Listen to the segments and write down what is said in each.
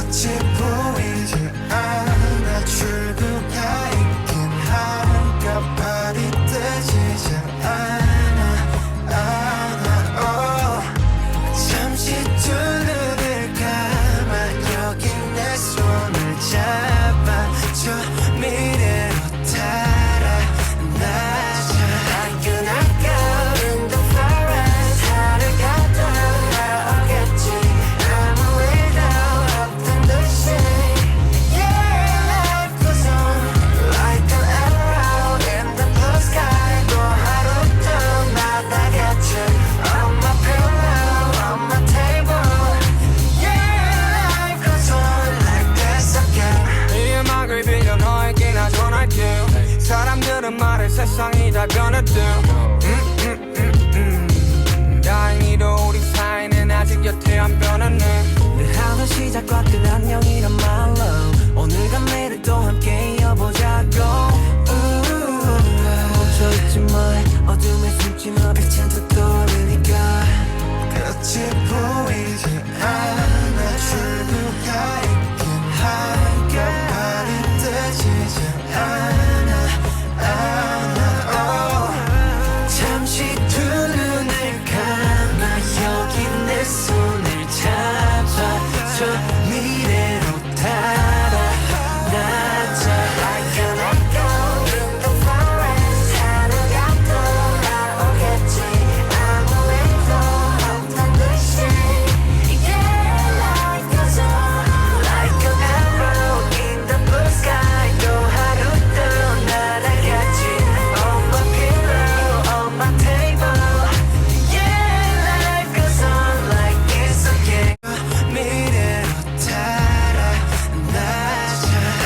끝이 보이지 않아 출구가 있긴 할까 발이 뜨지 않아 잠시 두 눈을 감아 여기 내 손을 잡아줘 미래로 달아나자 I cannot go in the forest 하늘 가도 나오겠지 아무 일도 없던 듯이 Yeah, life goes on like an arrow in the blue sky 또 하루도 나다겠지 On my pillow, on my table Yeah, life goes on like this again 이 음악을 빌려 너에게 나 전할게 사람들은 말해 세상이 다 gonna do 다행히도 우리 사이는 아직 여태 안 변했네 늘 하루 시작과 끝 안녕이란 말로 오늘과 내일 또 함께 이어보자고 멈춰있지 마 어둠에 숨지 마 빛은 더 떠오르니까 끝이 보이지 않아 출구가 있긴 할까 발이 뜨지 않아 잠시 두 눈을 감아 여기 내 손을 잡아줘 미래로 달아나자 I cannot go in the forest 하늘 가도 나오겠지 아무 일도 없던 듯이 Yeah, life goes on like an arrow in the blue sky 또 하루도 날아가지 On my pillow, on my table Yeah, life goes on like this again 미래로 달아나자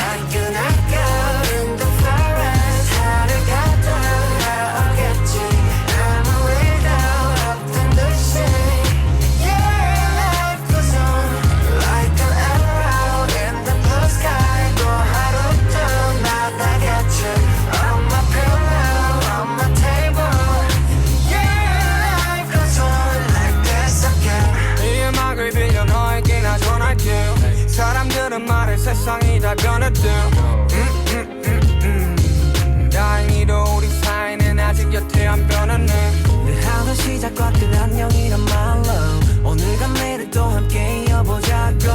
I cannot go in the forest 하늘 가도 나오겠지 아무 일도 없던 듯이 Yeah, life goes on like an arrow in the blue sky 또 하루도 나다겠지 On my pillow, on my table Yeah, life goes on like this again 이 음악을 빌려 너에게 나 전할게 사람들은 말해 세상이 다 gonna do 다행히도 우리 사이는 아직 여태 안 변했네 늘 하루 시작과 끝 안녕이란 말로 오늘과 내일 또 함께 이어보자고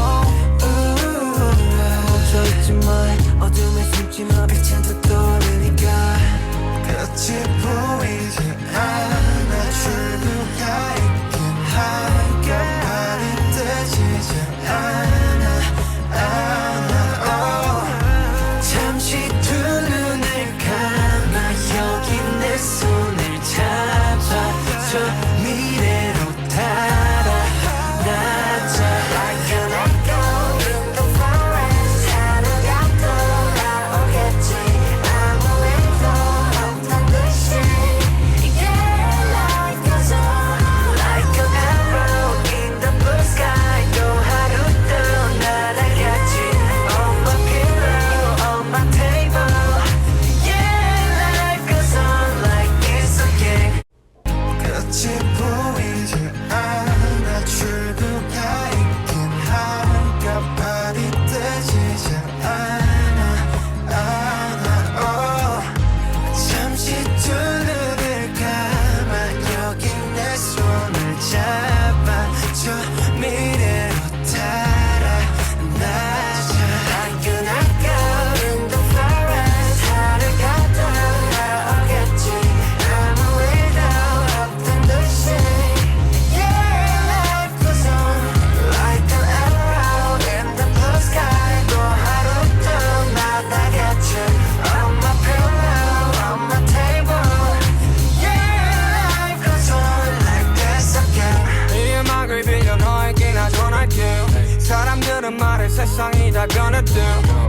멈춰있지 마 어둠에 숨지 마 빛은 더 떠오르니까 끝이 보이지 않아 출구가 있긴 할까 발이 뜨지 않아 잠시 두 눈을 감아 여기 내 손을 잡아줘 미래로 달아나자 I cannot go in the forest 하늘 가도 나오겠지 아무 일도 없던 듯이 Yeah, life goes on like an arrow in the blue sky 또 하루도 날아가지 On my pillow, on my table Yeah, life goes on like this again 끝이 보이지 않아 출구가 있긴 할까 발이 뜨지 않아 잠시 두 눈을 감아 여기 내 손을 잡아줘 미래로 달아나자 I cannot go in the forest 하늘 가도 나오겠지 아무 일도 없던 듯이 Yeah, life goes on like an arrow in the blue sky 또 하루도 나다겠지 On my pillow, on my table Yeah, life goes on like this again 이 음악을 빌려 너에게 나 전할게 사람들은 말해 세상이 다 gonna do